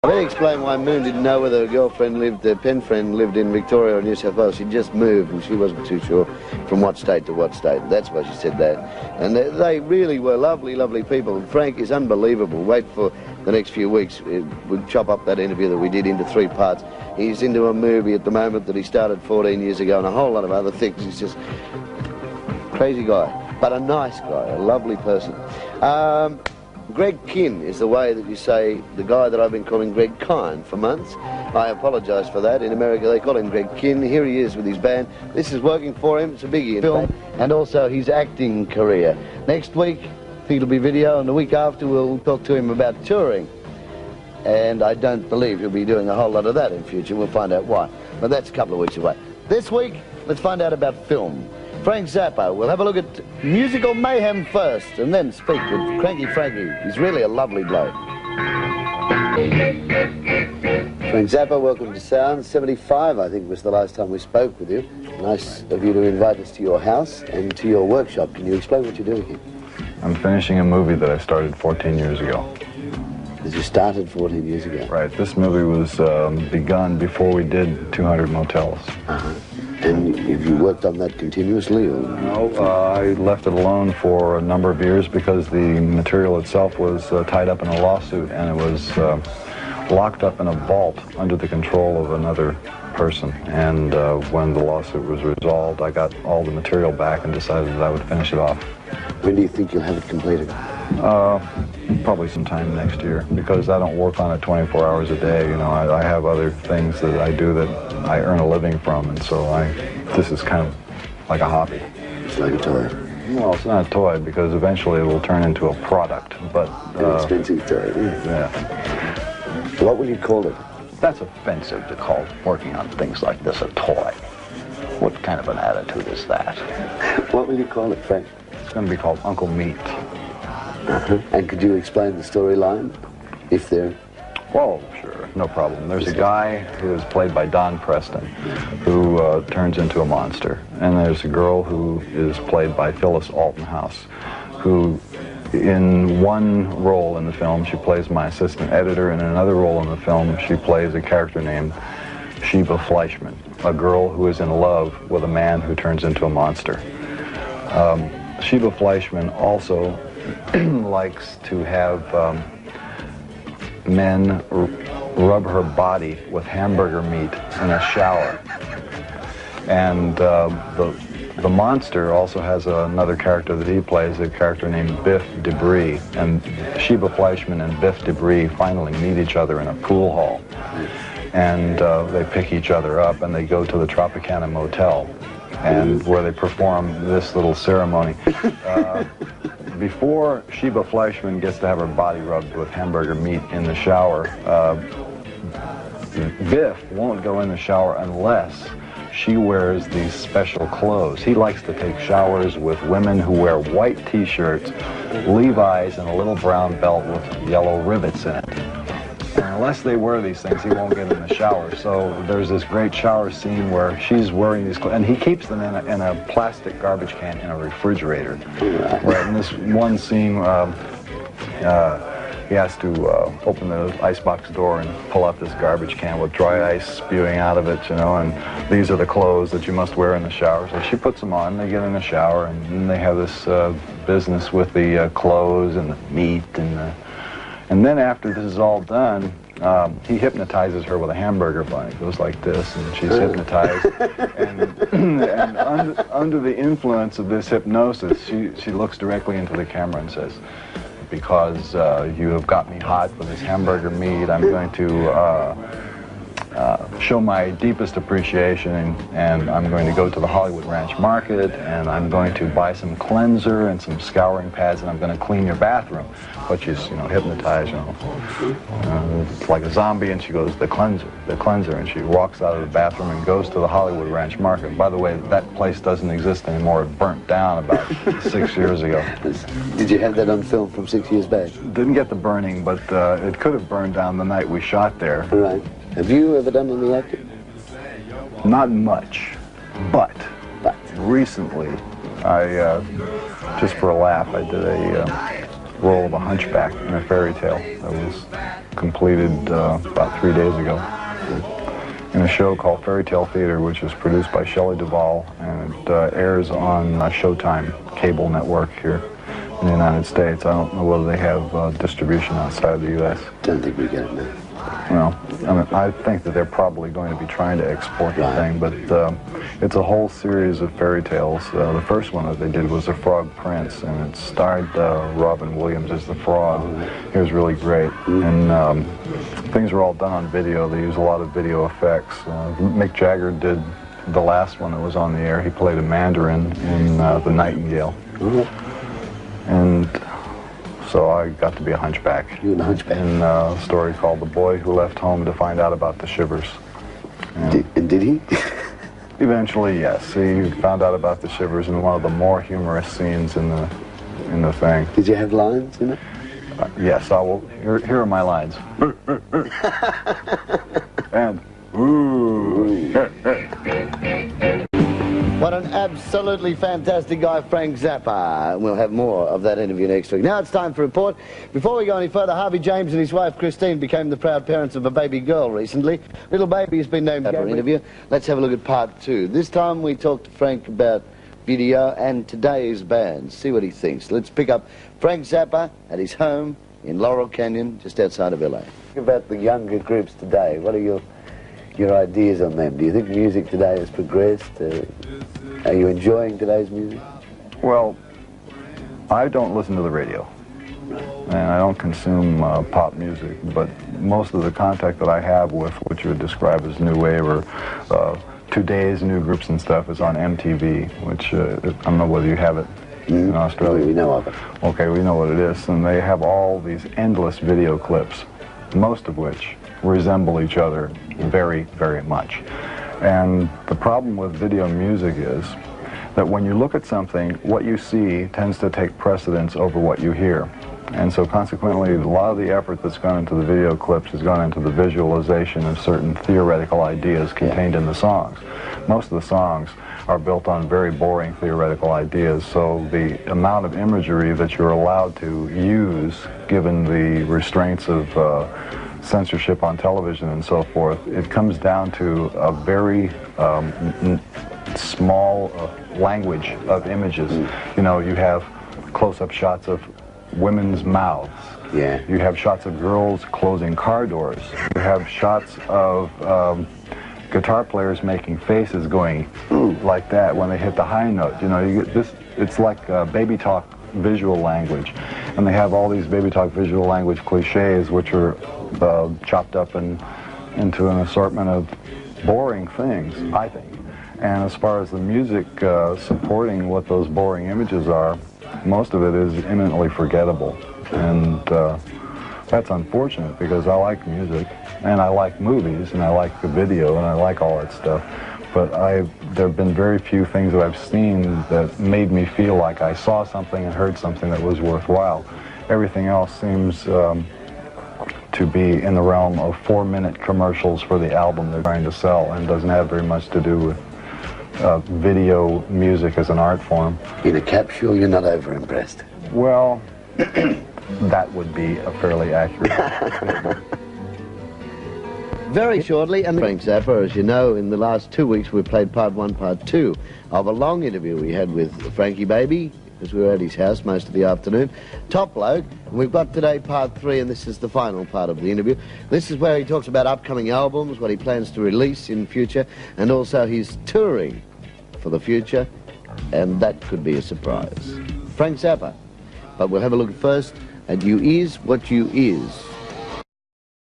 I better explain why Moon didn't know whether her pen friend lived in Victoria or New South Wales. She just moved and she wasn't too sure from what state to what state. That's why she said that. And they really were lovely, lovely people. Frank is unbelievable. Wait for the next few weeks. We'll chop up that interview that we did into 3 parts. He's into a movie at the moment that he started 14 years ago and a whole lot of other things. He's just a crazy guy, but a nice guy, a lovely person. Greg Kinn is the way that you say the guy that I've been calling Greg Kine for months. I apologise for that. In America they call him Greg Kinn. Here he is with his band. This is working for him. It's a biggie in film and also his acting career. Next week I think it'll be video, and the week after we'll talk to him about touring. And I don't believe he'll be doing a whole lot of that in future. We'll find out why. But that's a couple of weeks away. This week, let's find out about film. Frank Zappa. We'll have a look at musical mayhem first, and then speak with Cranky Frankie. He's really a lovely bloke. Frank Zappa, welcome to Sound. 75, I think, was the last time we spoke with you. Nice of you to invite us to your house and to your workshop. Can you explain what you're doing here? I'm finishing a movie that I started 14 years ago. That you started 14 years ago? Right. This movie was begun before we did 200 Motels. Uh-huh. And have you worked on that continuously? Or? No, I left it alone for a number of years because the material itself was tied up in a lawsuit, and it was locked up in a vault under the control of another person. And when the lawsuit was resolved, I got all the material back and decided that I would finish it off. When do you think you'll have it completed? Probably sometime next year, because I don't work on it 24 hours a day. You know, I have other things that I do that I earn a living from, and so this is kind of like a hobby. It's like a toy. Well, it's not a toy, because eventually it will turn into a product, but... An expensive toy, yeah. What will you call it? That's offensive to call working on things like this a toy. What kind of an attitude is that? What will you call it, Frank? It's going to be called Uncle Meat. Uh-huh. And could you explain the storyline, if there... Oh, sure, no problem. There's a guy who is played by Don Preston who turns into a monster. And there's a girl who is played by Phyllis Altenhouse, who in one role in the film, she plays my assistant editor, and in another role in the film, she plays a character named Sheba Fleischman, a girl who is in love with a man who turns into a monster. Sheba Fleischman also likes to have men rub her body with hamburger meat in a shower. And the monster also has another character that he plays, a character named Biff Debris. And Sheba Fleischman and Biff Debris finally meet each other in a pool hall. And they pick each other up and they go to the Tropicana Motel, and where they perform this little ceremony. Before Sheba Fleischman gets to have her body rubbed with hamburger meat in the shower, Biff won't go in the shower unless she wears these special clothes. He likes to take showers with women who wear white t-shirts, Levi's, and a little brown belt with yellow rivets in it. And unless they wear these things, he won't get in the shower. So there's this great shower scene where she's wearing these clothes, and he keeps them in a plastic garbage can in a refrigerator. Right, in this one scene, he has to open the icebox door and pull out this garbage can with dry ice spewing out of it, you know, and these are the clothes that you must wear in the shower. So she puts them on, they get in the shower, and then they have this business with the clothes and the meat and then after this is all done, he hypnotizes her with a hamburger bun. It goes like this, and she's hypnotized. and under the influence of this hypnosis, she looks directly into the camera and says, "Because you have got me hot with this hamburger meat, I'm going to show my deepest appreciation, and I'm going to go to the Hollywood Ranch Market, and I'm going to buy some cleanser and some scouring pads, and I'm going to clean your bathroom." But she's, you know, hypnotized, you know. It's like a zombie, and she goes, the cleanser, and she walks out of the bathroom and goes to the Hollywood Ranch Market. By the way, that place doesn't exist anymore. It burnt down about 6 years ago. Did you have that on film from 6 years back? Didn't get the burning, but it could have burned down the night we shot there. Right. Have you ever done any acting? Not much, but recently, I, just for a laugh, I did a role of a hunchback in a fairy tale that was completed about 3 days ago in a show called Fairy Tale Theater, which is produced by Shelley Duvall, and it airs on Showtime cable network here in the United States. I don't know whether they have distribution outside of the U.S. Don't think we get it now. Well, I mean, I think that they're probably going to be trying to export the thing, but it's a whole series of fairy tales. The first one that they did was The Frog Prince, and it starred Robin Williams as the frog. He was really great, and things were all done on video. They use a lot of video effects. Mick Jagger did the last one that was on the air. He played a mandarin in The Nightingale. And so I got to be a hunchback. You were a hunchback? In a story called The Boy Who Left Home to Find Out About the Shivers. And did he? Eventually, yes. He found out about the shivers in one of the more humorous scenes in the thing. Did you have lines in it? Yes, I will. Here are my lines. And ooh. What an absolutely fantastic guy, Frank Zappa. We'll have more of that interview next week. Now it's time for a report. Before we go any further, Harvey James and his wife Christine became the proud parents of a baby girl recently. Little baby has been named for an interview. Let's have a look at part 2. This time we talked to Frank about video and today's bands. See what he thinks. Let's pick up Frank Zappa at his home in Laurel Canyon, just outside of LA. About the younger groups today, what are your ideas on them? Do you think music today has progressed? Are you enjoying today's music? Well, I don't listen to the radio, and I don't consume pop music, but most of the contact that I have with what you would describe as new wave or today's new groups and stuff is on MTV, which I don't know whether you have it in Australia. We know of it. Okay, we know what it is, and they have all these endless video clips, most of which resemble each other very, very much. And the problem with video music is that when you look at something, what you see tends to take precedence over what you hear. And so consequently, a lot of the effort that's gone into the video clips has gone into the visualization of certain theoretical ideas contained in the songs. Most of the songs are built on very boring theoretical ideas, so the amount of imagery that you're allowed to use, given the restraints of censorship on television and so forth, it comes down to a very small language of images. You know, you have close-up shots of women's mouths. Yeah. You have shots of girls closing car doors. You have shots of guitar players making faces going like that when they hit the high note. You know, you get this. It's like baby talk visual language, and they have all these baby talk visual language cliches, which are chopped up into an assortment of boring things, I think. And as far as the music supporting what those boring images are, most of it is eminently forgettable. And that's unfortunate, because I like music, and I like movies, and I like the video, and I like all that stuff. But there have been very few things that I've seen that made me feel like I saw something and heard something that was worthwhile. Everything else seems to be in the realm of 4-minute commercials for the album they're trying to sell, and doesn't have very much to do with video music as an art form. In a capsule, you're not over-impressed. Well, that would be a fairly accurate statement. Very shortly, and Frank Zappa, as you know, in the last 2 weeks we played part 1, part 2 of a long interview we had with Frankie Baby, because we were at his house most of the afternoon. Top bloke. And we've got today part 3, and this is the final part of the interview. This is where he talks about upcoming albums, what he plans to release in future, and also his touring for the future, and that could be a surprise. Frank Zappa. But we'll have a look first at You Is What You Is.